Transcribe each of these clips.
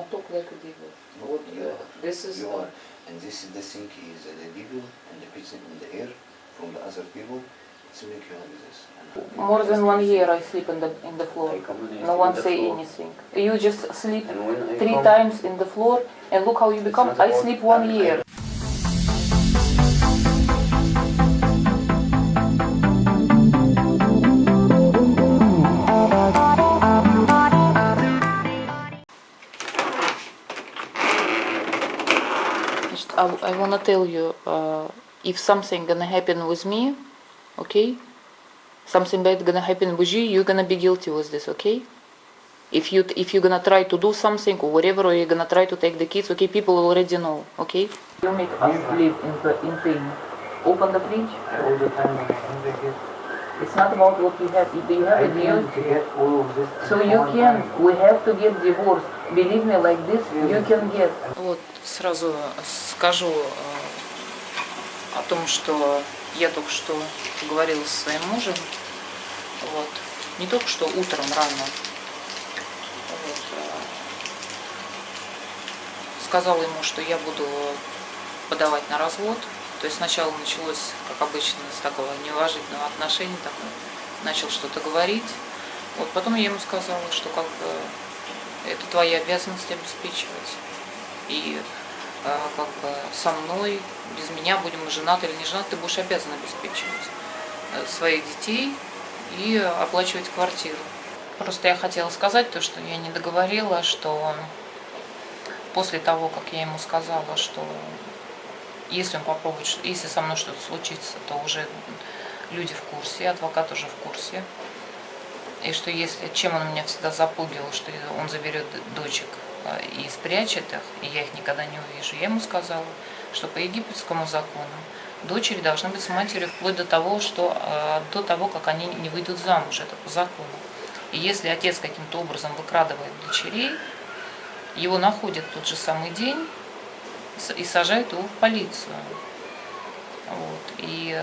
I talk like a devil. No, What, you are. this is You are. And this is the thing is the devil and the person in the air from the other people. It's make you have this. And more than 1 year I sleep in the floor. I come and I No sleep one on the say floor. anything. You just sleep And when I 3 come- times in the floor and look how you become. not I about- sleep 1 I- year. I wanna tell you, if something gonna happen with me, okay? Something bad gonna happen with you, you're gonna be guilty with this, okay? If you're gonna try to do something or whatever, or you're gonna try to take the kids, okay? People already know, okay? You make us live in pain. Open the fridge. All the time when they get, It's not about what you have. Do you have I a deal? need to get all of this. So you can. We have to get divorced. Believe me, like this, you can get. Вот сразу скажу о том, что я только что поговорила со своим мужем. Вот. Не только что утром рано. Вот. Сказала ему, что я буду подавать на развод. То есть сначала началось, как обычно, с такого неуважительного отношения, такое, начал что-то говорить. Вот потом я ему сказала, что как бы это твоя обязанность обеспечивать. И как бы со мной, без меня, будем мы женаты или не женаты, ты будешь обязан обеспечивать своих детей и оплачивать квартиру. Просто я хотела сказать то, что я не договорила, что после того, как я ему сказала, что если он попробует, если со мной что-то случится, то уже люди в курсе, адвокат уже в курсе. И что если, чем он меня всегда запугивал, что он заберет дочек и спрячет их, и я их никогда не увижу. Я ему сказала, что по египетскому закону дочери должны быть с матерью вплоть до того, как они не выйдут замуж, это по закону. И если отец каким-то образом выкрадывает дочерей, его находят в тот же самый день и сажают его в полицию. Вот. И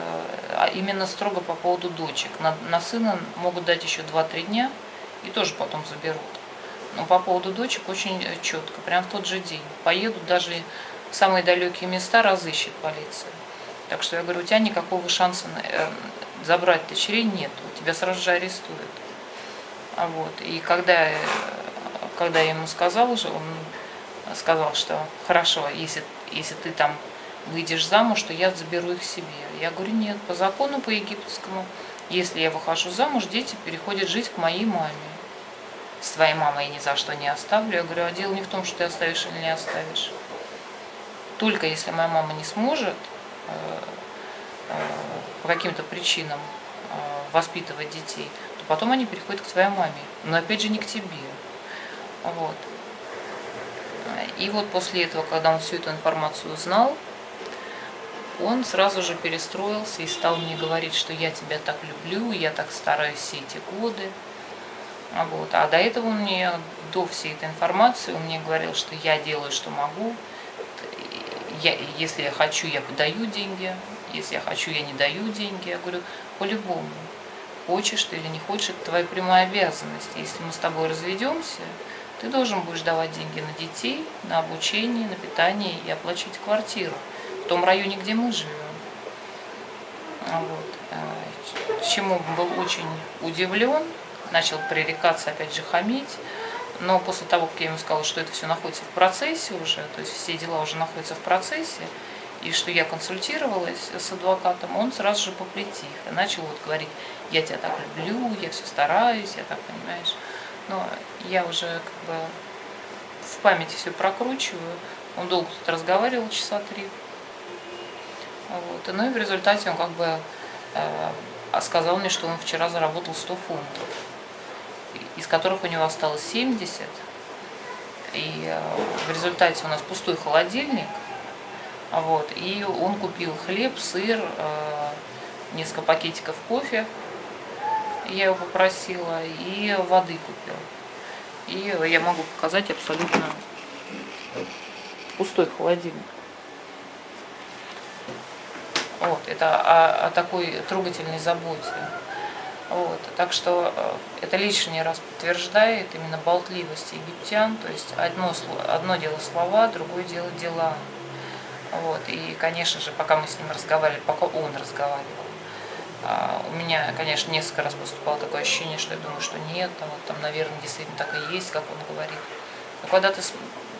именно строго по поводу дочек. На сына могут дать еще 2-3 дня и тоже потом заберут. Но по поводу дочек очень четко, прям в тот же день. Поедут даже в самые далекие места, разыщет полиция. Так что я говорю, у тебя никакого шанса забрать дочерей нет, тебя сразу же арестуют. Вот. И когда я ему сказала же, он сказал, что хорошо, если ты там выйдешь замуж, то я заберу их себе. Я говорю, нет, по закону, по египетскому, если я выхожу замуж, дети переходят жить к моей маме. С твоей мамой я ни за что не оставлю. Я говорю, а дело не в том, что ты оставишь или не оставишь. Только если моя мама не сможет по каким-то причинам воспитывать детей, то потом они переходят к твоей маме. Но опять же не к тебе. Вот. И вот после этого, когда он всю эту информацию узнал, он сразу же перестроился и стал мне говорить, что я тебя так люблю, я так стараюсь все эти годы. Вот. А до этого он мне, до всей этой информации, он мне говорил, что я делаю, что могу. Если я хочу, я подаю деньги. Если я хочу, я не даю деньги. Я говорю, по-любому. Хочешь ты или не хочешь, это твоя прямая обязанность. Если мы с тобой разведемся, ты должен будешь давать деньги на детей, на обучение, на питание и оплачивать квартиру в том районе, где мы живем. Вот. Чему он был очень удивлен, начал пререкаться, опять же, хамить. Но после того, как я ему сказала, что это все находится в процессе уже, то есть все дела уже находятся в процессе, и что я консультировалась с адвокатом, он сразу же попритих и начал вот говорить, я тебя так люблю, я все стараюсь, я так, понимаешь. Но я уже как бы в памяти все прокручиваю. Он долго тут разговаривал, часа 3. Вот. Ну и в результате он как бы сказал мне, что он вчера заработал 100 фунтов, из которых у него осталось 70. И в результате у нас пустой холодильник. Вот. И он купил хлеб, сыр, несколько пакетиков кофе. Я его попросила, и воды купил. И я могу показать абсолютно пустой холодильник. Вот, это о такой трогательной заботе. Вот. Так что это лишний раз подтверждает именно болтливость египтян. То есть одно дело слова, другое дело дела. Вот. И, конечно же, пока мы с ним разговаривали, пока он разговаривал, у меня, конечно, несколько раз поступало такое ощущение, что я думаю, что нет, там, наверное, действительно так и есть, как он говорит. Но когда ты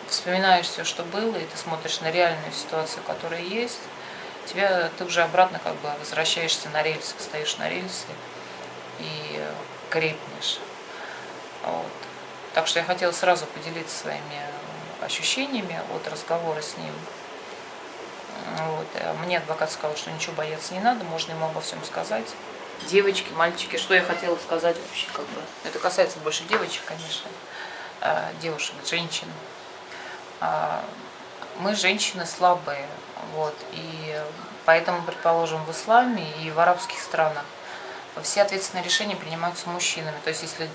вспоминаешь все, что было, и ты смотришь на реальную ситуацию, которая есть, ты уже обратно как бы возвращаешься на рельсы, встаешь на рельсы и крепнешь. Вот. Так что я хотела сразу поделиться своими ощущениями от разговора с ним. Вот. Мне адвокат сказал, что ничего бояться не надо, можно ему обо всем сказать. Девочки, мальчики, что я хотела сказать вообще, как бы. Это касается больше девочек, конечно, девушек, женщин. Мы женщины слабые, вот, и поэтому, предположим, в исламе и в арабских странах все ответственные решения принимаются мужчинами. То есть, если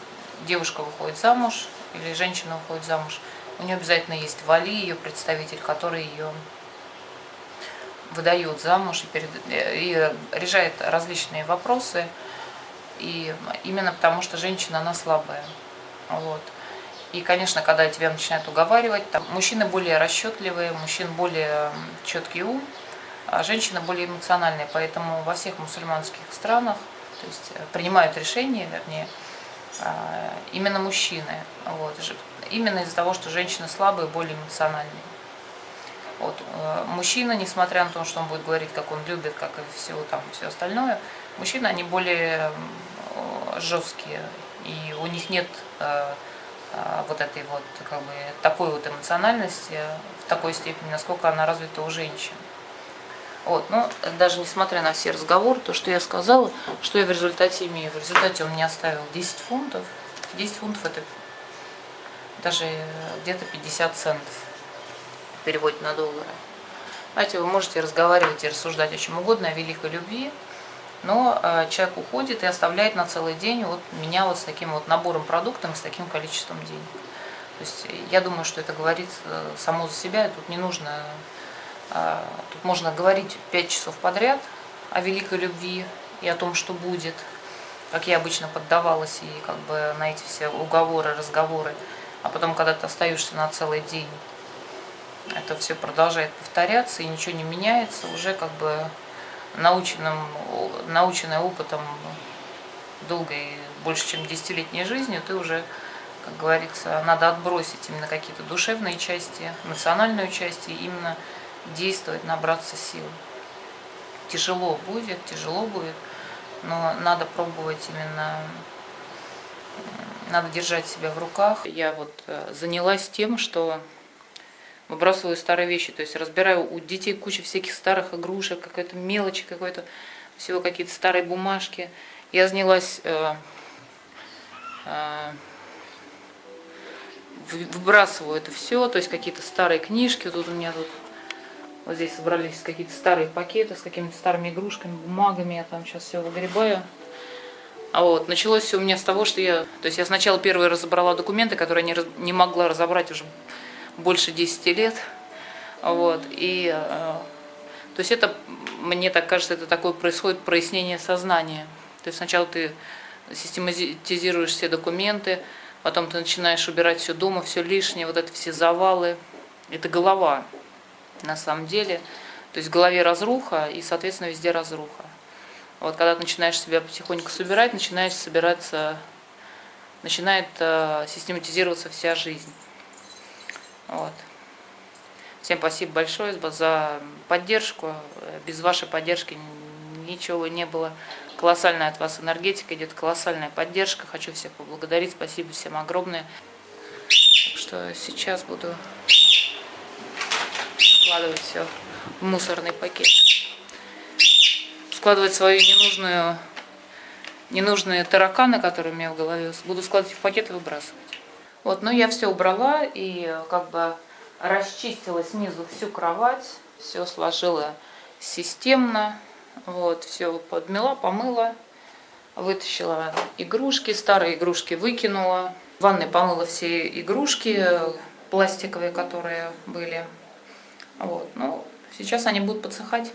девушка выходит замуж или женщина выходит замуж, у нее обязательно есть вали, ее представитель, который ее выдает замуж и решает различные вопросы, и именно потому, что женщина, она слабая. Вот. И, конечно, когда тебя начинают уговаривать, там, мужчины более расчетливые, мужчин более четкий ум, а женщины более эмоциональные. Поэтому во всех мусульманских странах, то есть принимают решения, вернее, именно мужчины. Вот. Именно из-за того, что женщины слабые, более эмоциональные. Вот. Мужчина, несмотря на то, что он будет говорить, как он любит, как и все остальное, мужчины, они более жесткие, и у них нет вот этой вот, как бы, такой вот эмоциональности в такой степени, насколько она развита у женщин. Вот. Но даже несмотря на все разговоры, то, что я сказала, что я в результате имею. В результате он мне оставил 10 фунтов. 10 фунтов это даже где-то 50 центов. Переводит на доллары. Знаете, вы можете разговаривать и рассуждать о чем угодно, о великой любви, но человек уходит и оставляет на целый день вот меня вот с таким вот набором продуктов, с таким количеством денег. То есть я думаю, что это говорит само за себя, тут не нужно, тут можно говорить 5 часов подряд о великой любви и о том, что будет, как я обычно поддавалась и как бы на эти все уговоры, разговоры, а потом, когда ты остаешься на целый день, это все продолжает повторяться и ничего не меняется, уже как бы наученная опытом долгой, больше чем 10-летней жизнью, ты уже, как говорится, надо отбросить именно какие-то душевные части, эмоциональную часть и именно действовать, набраться сил. Тяжело будет, но надо пробовать именно, надо держать себя в руках. Я вот занялась тем, что выбрасываю старые вещи, то есть разбираю у детей кучу всяких старых игрушек, какой-то мелочи, какой-то всего, какие-то старые бумажки. Я занялась выбрасываю это все, то есть какие-то старые книжки, тут у меня вот здесь собрались какие-то старые пакеты с какими-то старыми игрушками, бумагами, я там сейчас все выгребаю. А вот началось все у меня с того, что я сначала первые разобрала документы, которые я не могла разобрать уже больше 10 лет, вот, и, то есть это, мне так кажется, это такое происходит прояснение сознания, то есть сначала ты систематизируешь все документы, потом ты начинаешь убирать все дома, все лишнее, вот это все завалы, это голова, на самом деле, то есть в голове разруха, и, соответственно, везде разруха. Вот когда ты начинаешь себя потихоньку собирать, начинает систематизироваться вся жизнь. Вот. Всем спасибо большое за поддержку. Без вашей поддержки ничего не было. Колоссальная от вас энергетика, идет колоссальная поддержка. Хочу всех поблагодарить. Спасибо всем огромное. Так что сейчас буду складывать все в мусорный пакет. Складывать свои ненужные тараканы, которые у меня в голове. Буду складывать в пакет и выбрасывать. Вот, но я все убрала и как бы расчистила снизу всю кровать, все сложила системно, вот, все подмела, помыла, вытащила игрушки, старые игрушки выкинула, в ванной помыла все игрушки пластиковые, которые были, вот, ну, сейчас они будут подсыхать.